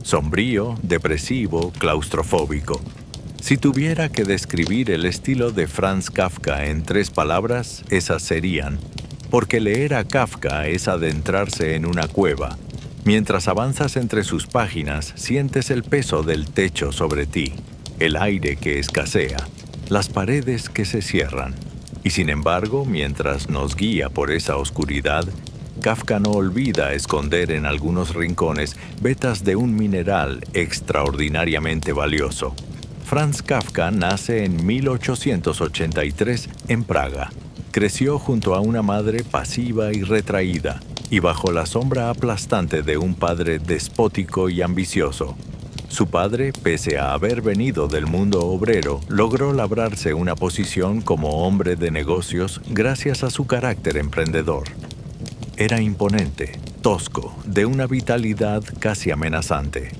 sombrío, depresivo, claustrofóbico. Si tuviera que describir el estilo de Franz Kafka en 3 palabras, esas serían: porque leer a Kafka es adentrarse en una cueva. Mientras avanzas entre sus páginas, sientes el peso del techo sobre ti, el aire que escasea, las paredes que se cierran. Y sin embargo, mientras nos guía por esa oscuridad, Kafka no olvida esconder en algunos rincones vetas de un mineral extraordinariamente valioso. Franz Kafka nace en 1883 en Praga. Creció junto a una madre pasiva y retraída, y bajo la sombra aplastante de un padre despótico y ambicioso. Su padre, pese a haber venido del mundo obrero, logró labrarse una posición como hombre de negocios gracias a su carácter emprendedor. Era imponente, tosco, de una vitalidad casi amenazante.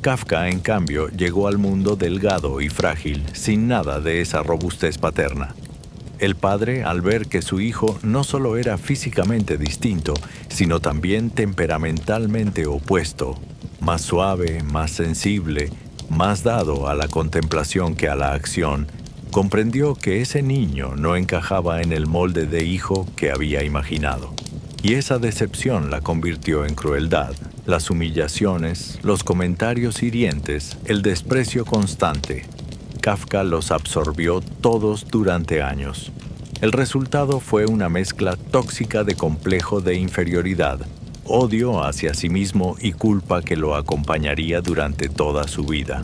Kafka, en cambio, llegó al mundo delgado y frágil, sin nada de esa robustez paterna. El padre, al ver que su hijo no solo era físicamente distinto, sino también temperamentalmente opuesto, más suave, más sensible, más dado a la contemplación que a la acción, comprendió que ese niño no encajaba en el molde de hijo que había imaginado. Y esa decepción la convirtió en crueldad. Las humillaciones, los comentarios hirientes, el desprecio constante. Kafka los absorbió todos durante años. El resultado fue una mezcla tóxica de complejo de inferioridad, odio hacia sí mismo y culpa que lo acompañaría durante toda su vida.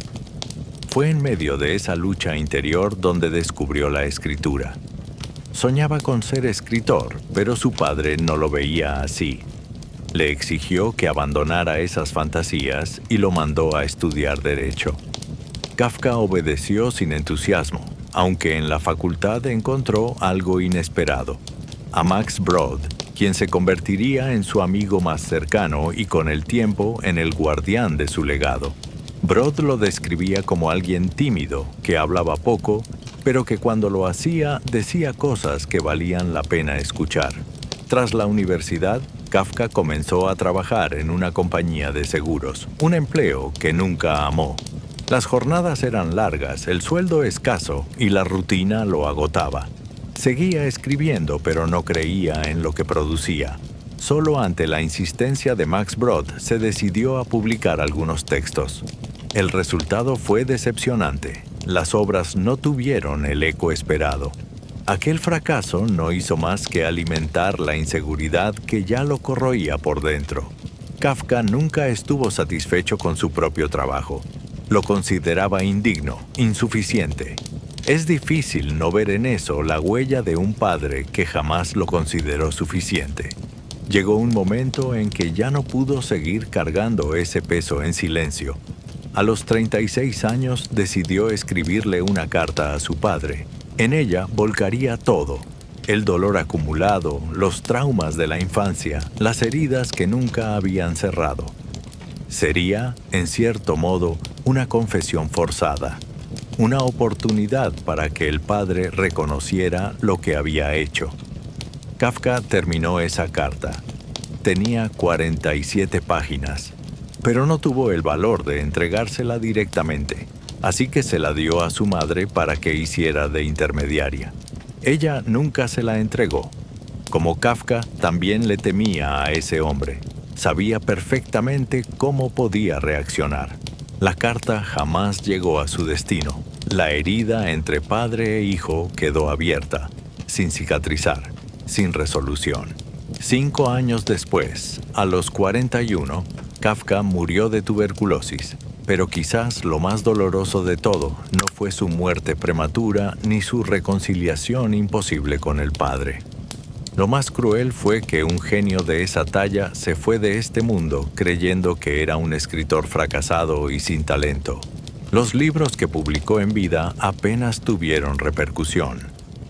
Fue en medio de esa lucha interior donde descubrió la escritura. Soñaba con ser escritor, pero su padre no lo veía así. Le exigió que abandonara esas fantasías y lo mandó a estudiar Derecho. Kafka obedeció sin entusiasmo, aunque en la facultad encontró algo inesperado: a Max Brod, quien se convertiría en su amigo más cercano y con el tiempo en el guardián de su legado. Brod lo describía como alguien tímido, que hablaba poco, pero que cuando lo hacía decía cosas que valían la pena escuchar. Tras la universidad, Kafka comenzó a trabajar en una compañía de seguros, un empleo que nunca amó. Las jornadas eran largas, el sueldo escaso y la rutina lo agotaba. Seguía escribiendo, pero no creía en lo que producía. Solo ante la insistencia de Max Brod se decidió a publicar algunos textos. El resultado fue decepcionante. Las obras no tuvieron el eco esperado. Aquel fracaso no hizo más que alimentar la inseguridad que ya lo corroía por dentro. Kafka nunca estuvo satisfecho con su propio trabajo. Lo consideraba indigno, insuficiente. Es difícil no ver en eso la huella de un padre que jamás lo consideró suficiente. Llegó un momento en que ya no pudo seguir cargando ese peso en silencio. A los 36 años decidió escribirle una carta a su padre. En ella volcaría todo: el dolor acumulado, los traumas de la infancia, las heridas que nunca habían cerrado. Sería, en cierto modo, una confesión forzada, una oportunidad para que el padre reconociera lo que había hecho. Kafka terminó esa carta. Tenía 47 páginas, pero no tuvo el valor de entregársela directamente, así que se la dio a su madre para que hiciera de intermediaria. Ella nunca se la entregó. Como Kafka, también le temía a ese hombre. Sabía perfectamente cómo podía reaccionar. La carta jamás llegó a su destino. La herida entre padre e hijo quedó abierta, sin cicatrizar, sin resolución. 5 años después, a los 41, Kafka murió de tuberculosis. Pero quizás lo más doloroso de todo no fue su muerte prematura ni su reconciliación imposible con el padre. Lo más cruel fue que un genio de esa talla se fue de este mundo creyendo que era un escritor fracasado y sin talento. Los libros que publicó en vida apenas tuvieron repercusión.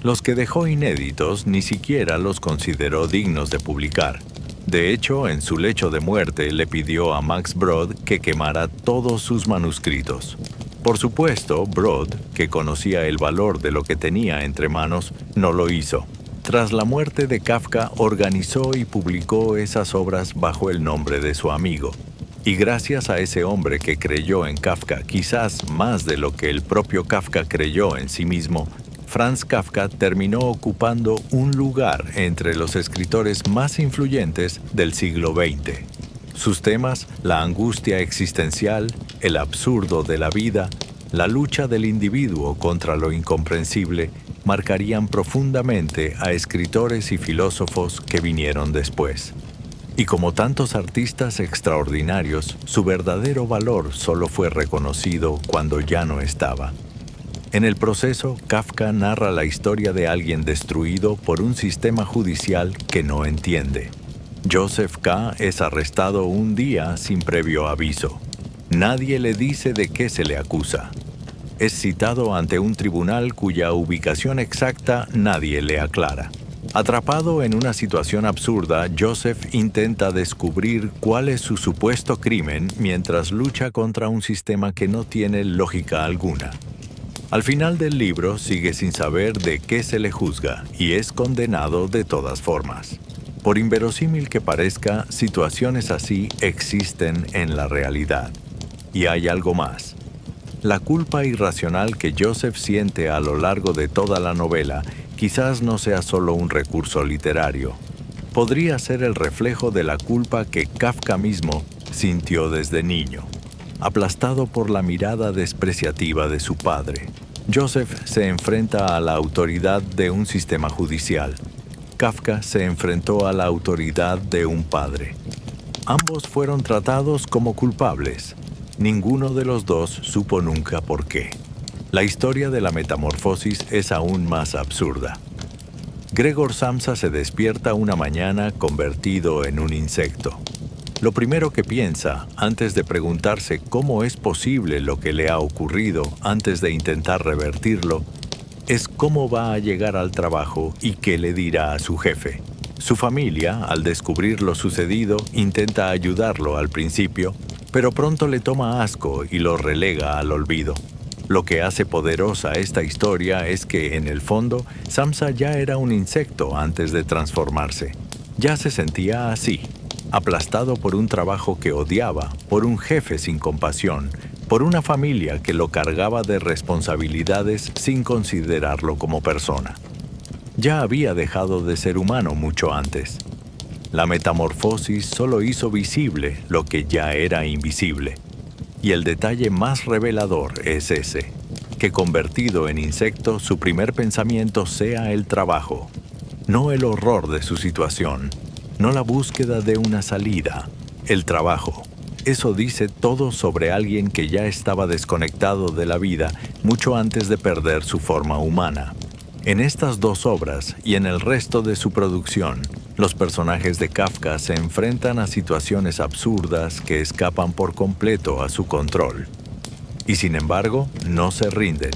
Los que dejó inéditos ni siquiera los consideró dignos de publicar. De hecho, en su lecho de muerte le pidió a Max Brod que quemara todos sus manuscritos. Por supuesto, Brod, que conocía el valor de lo que tenía entre manos, no lo hizo. Tras la muerte de Kafka, organizó y publicó esas obras bajo el nombre de su amigo. Y gracias a ese hombre que creyó en Kafka, quizás más de lo que el propio Kafka creyó en sí mismo, Franz Kafka terminó ocupando un lugar entre los escritores más influyentes del siglo XX. Sus temas, la angustia existencial, el absurdo de la vida, la lucha del individuo contra lo incomprensible, marcarían profundamente a escritores y filósofos que vinieron después. Y como tantos artistas extraordinarios, su verdadero valor solo fue reconocido cuando ya no estaba. En el proceso, Kafka narra la historia de alguien destruido por un sistema judicial que no entiende. Joseph K. es arrestado un día sin previo aviso. Nadie le dice de qué se le acusa. Es citado ante un tribunal cuya ubicación exacta nadie le aclara. Atrapado en una situación absurda, Joseph intenta descubrir cuál es su supuesto crimen mientras lucha contra un sistema que no tiene lógica alguna. Al final del libro sigue sin saber de qué se le juzga y es condenado de todas formas. Por inverosímil que parezca, situaciones así existen en la realidad. Y hay algo más. La culpa irracional que Joseph siente a lo largo de toda la novela quizás no sea solo un recurso literario. Podría ser el reflejo de la culpa que Kafka mismo sintió desde niño. Aplastado por la mirada despreciativa de su padre, Joseph se enfrenta a la autoridad de un sistema judicial. Kafka se enfrentó a la autoridad de un padre. Ambos fueron tratados como culpables. Ninguno de los dos supo nunca por qué. La historia de la metamorfosis es aún más absurda. Gregor Samsa se despierta una mañana convertido en un insecto. Lo primero que piensa, antes de preguntarse cómo es posible lo que le ha ocurrido antes de intentar revertirlo, es cómo va a llegar al trabajo y qué le dirá a su jefe. Su familia, al descubrir lo sucedido, intenta ayudarlo al principio, pero pronto le toma asco y lo relega al olvido. Lo que hace poderosa esta historia es que, en el fondo, Samsa ya era un insecto antes de transformarse. Ya se sentía así, aplastado por un trabajo que odiaba, por un jefe sin compasión, por una familia que lo cargaba de responsabilidades sin considerarlo como persona. Ya había dejado de ser humano mucho antes. La metamorfosis solo hizo visible lo que ya era invisible. Y el detalle más revelador es ese, que convertido en insecto, su primer pensamiento sea el trabajo, no el horror de su situación, no la búsqueda de una salida, el trabajo. Eso dice todo sobre alguien que ya estaba desconectado de la vida mucho antes de perder su forma humana. En estas dos obras y en el resto de su producción, los personajes de Kafka se enfrentan a situaciones absurdas que escapan por completo a su control. Y sin embargo, no se rinden.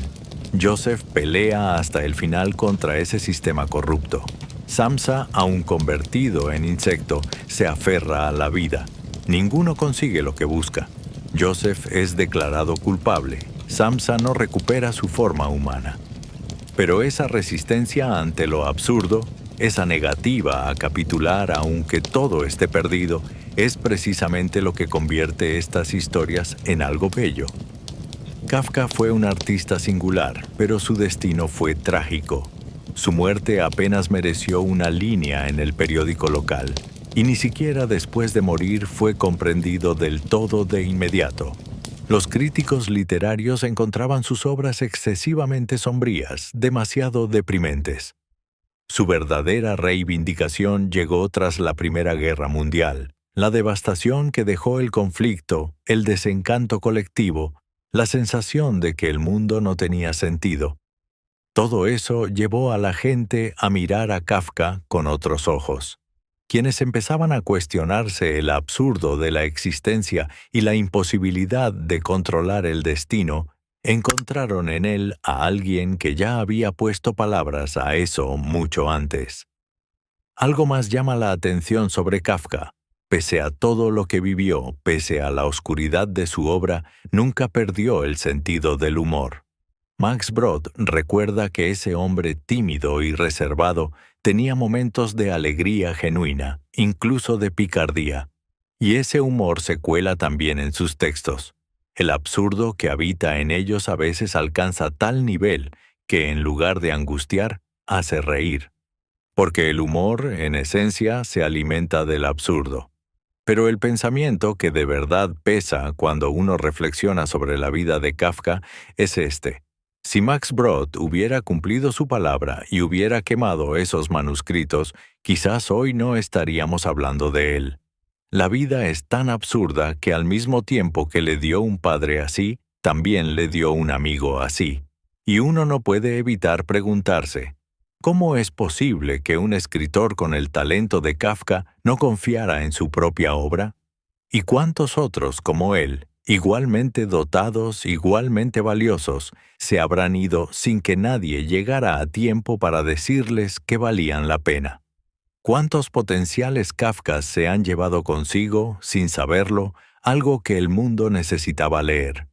Joseph pelea hasta el final contra ese sistema corrupto. Samsa, aun convertido en insecto, se aferra a la vida. Ninguno consigue lo que busca. Joseph es declarado culpable. Samsa no recupera su forma humana. Pero esa resistencia ante lo absurdo, esa negativa a capitular aunque todo esté perdido, es precisamente lo que convierte estas historias en algo bello. Kafka fue un artista singular, pero su destino fue trágico. Su muerte apenas mereció una línea en el periódico local, y ni siquiera después de morir fue comprendido del todo de inmediato. Los críticos literarios encontraban sus obras excesivamente sombrías, demasiado deprimentes. Su verdadera reivindicación llegó tras la Primera Guerra Mundial, la devastación que dejó el conflicto, el desencanto colectivo, la sensación de que el mundo no tenía sentido. Todo eso llevó a la gente a mirar a Kafka con otros ojos. Quienes empezaban a cuestionarse el absurdo de la existencia y la imposibilidad de controlar el destino, encontraron en él a alguien que ya había puesto palabras a eso mucho antes. Algo más llama la atención sobre Kafka. Pese a todo lo que vivió, pese a la oscuridad de su obra, nunca perdió el sentido del humor. Max Brod recuerda que ese hombre tímido y reservado tenía momentos de alegría genuina, incluso de picardía. Y ese humor se cuela también en sus textos. El absurdo que habita en ellos a veces alcanza tal nivel que, en lugar de angustiar, hace reír. Porque el humor, en esencia, se alimenta del absurdo. Pero el pensamiento que de verdad pesa cuando uno reflexiona sobre la vida de Kafka es este. Si Max Brod hubiera cumplido su palabra y hubiera quemado esos manuscritos, quizás hoy no estaríamos hablando de él. La vida es tan absurda que al mismo tiempo que le dio un padre así, también le dio un amigo así. Y uno no puede evitar preguntarse, ¿cómo es posible que un escritor con el talento de Kafka no confiara en su propia obra? ¿Y cuántos otros como él, igualmente dotados, igualmente valiosos, se habrán ido sin que nadie llegara a tiempo para decirles que valían la pena? ¿Cuántos potenciales Kafkas se han llevado consigo, sin saberlo, algo que el mundo necesitaba leer?